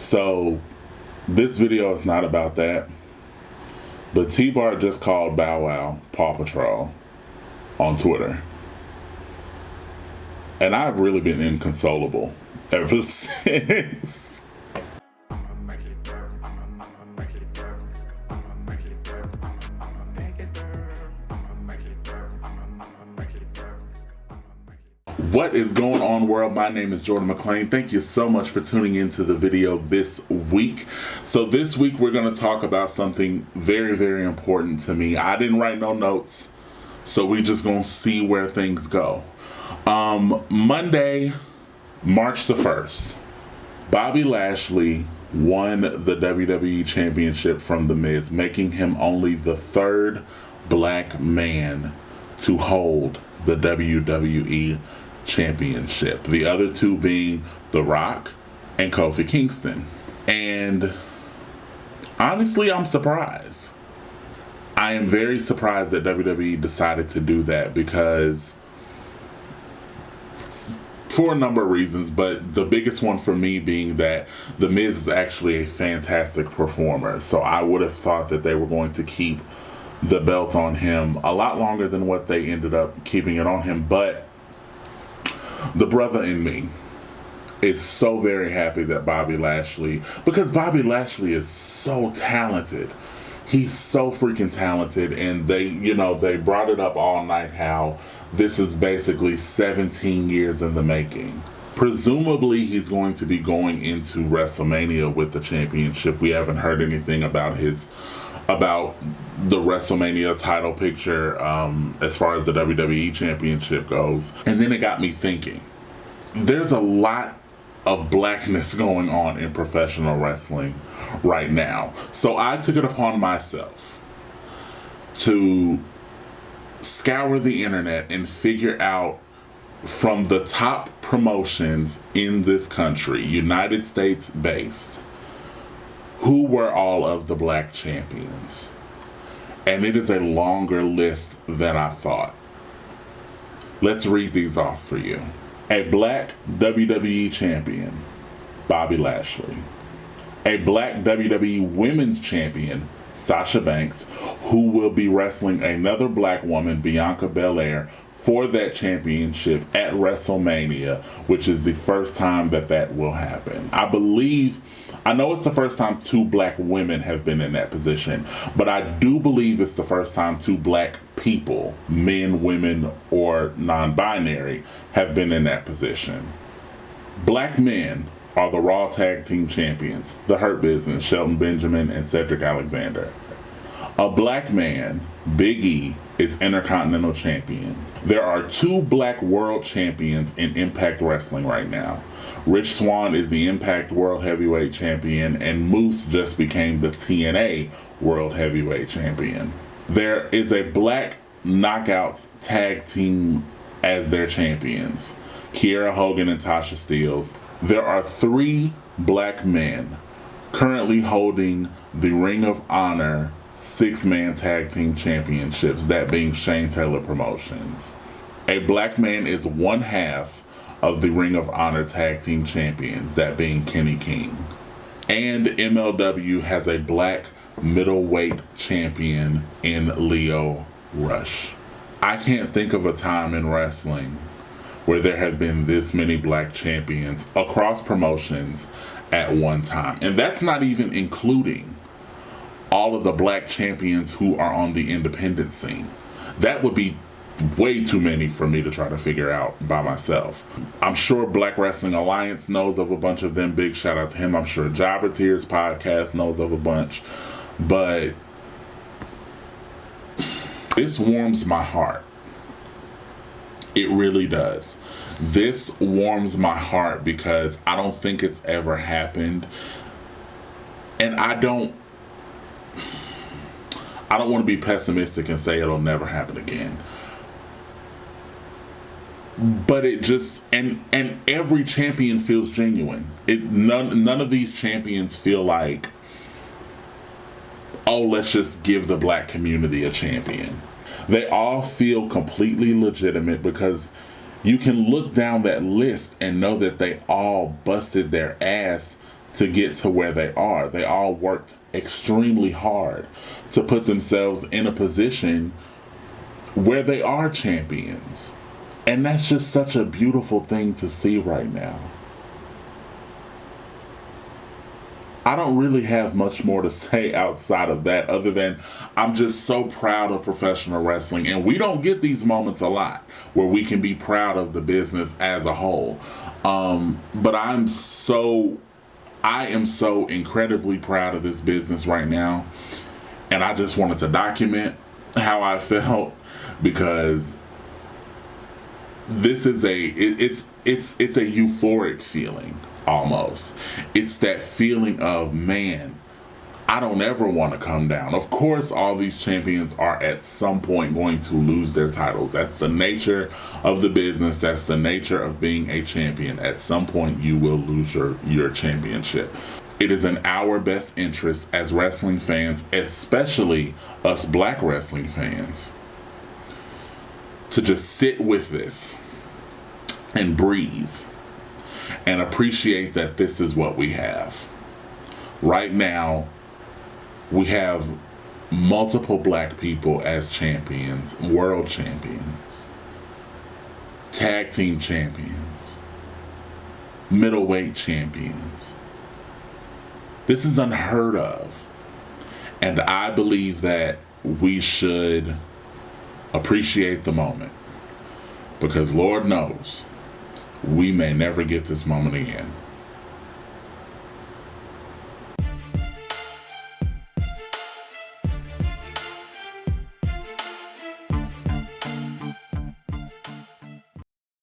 So this video is not about that, but T-Bar just called Bow Wow Paw Patrol on Twitter. And I've really been inconsolable ever since. What is going on, world? My name is Jordan McClain. Thank you so much for tuning into the video this week. So this week we're going to talk about something very, very important to me. I didn't write no notes, so we just going to see where things go. Monday, March the 1st, Bobby Lashley won the WWE Championship from The Miz, making him only the third black man to hold the WWE Championship. The other two being The Rock and Kofi Kingston. And honestly, I'm surprised. I am very surprised that WWE decided to do that because for a number of reasons, but the biggest one for me being that The Miz is actually a fantastic performer. So I would have thought that they were going to keep the belt on him a lot longer than what they ended up keeping it on him. But the brother in me is so very happy that Bobby Lashley, because Bobby Lashley is so talented. He's so freaking talented, and they brought it up all night how this is basically 17 years in the making. Presumably, he's going to be going into WrestleMania with the championship. We haven't heard anything about the WrestleMania title picture as far as the WWE Championship goes. And then it got me thinking, there's a lot of blackness going on in professional wrestling right now. So I took it upon myself to scour the internet and figure out from the top promotions in this country, United States based, who were all of the black champions. And it is a longer list than I thought. Let's read these off for you. A black WWE champion, Bobby Lashley. A black WWE women's champion, Sasha Banks, who will be wrestling another black woman, Bianca Belair, for that championship at WrestleMania, which is the first time that will happen. I know it's the first time two black women have been in that position, but I do believe it's the first time two black people, men, women, or non-binary, have been in that position. Black men are the Raw Tag Team Champions, The Hurt Business, Shelton Benjamin and Cedric Alexander. A black man, Big E, is Intercontinental Champion. There are two black world champions in Impact Wrestling right now. Rich Swann is the Impact World Heavyweight Champion, and Moose just became the TNA World Heavyweight Champion. There is a black Knockouts tag team as their champions, Kiera Hogan and Tasha Steelz. There are three black men currently holding the Ring of Honor 6-man tag team championships, that being Shane Taylor Promotions. A black man is one half of the Ring of Honor tag team champions, that being Kenny King. And MLW has a black middleweight champion in Leo Rush. I can't think of a time in wrestling where there have been this many black champions across promotions at one time. And that's not even including all of the black champions who are on the independent scene. That would be way too many for me to try to figure out by myself. I'm sure Black Wrestling Alliance knows of a bunch of them. Big shout out to him. I'm sure Jobber Tears podcast knows of a bunch. But this warms my heart. It really does. This warms my heart because I don't think it's ever happened. And I don't want to be pessimistic and say it'll never happen again. But it just, and every champion feels genuine. None of these champions feel like, oh, let's just give the black community a champion. They all feel completely legitimate because you can look down that list and know that they all busted their ass to get to where they are. They all worked extremely hard to put themselves in a position where they are champions. And that's just such a beautiful thing to see right now. I don't really have much more to say outside of that, other than I'm just so proud of professional wrestling. And we don't get these moments a lot where we can be proud of the business as a whole. But I am so incredibly proud of this business right now. And I just wanted to document how I felt, because this is it's a euphoric feeling. Almost. It's that feeling of, man, I don't ever want to come down. Of course, all these champions are at some point going to lose their titles. That's the nature of the business. That's the nature of being a champion. At some point, you will lose your championship. It is in our best interest as wrestling fans, especially us black wrestling fans, to just sit with this and breathe and appreciate that this is what we have. Right now, we have multiple black people as champions, world champions, tag team champions, middleweight champions. This is unheard of. And I believe that we should appreciate the moment, because Lord knows, we may never get this moment again.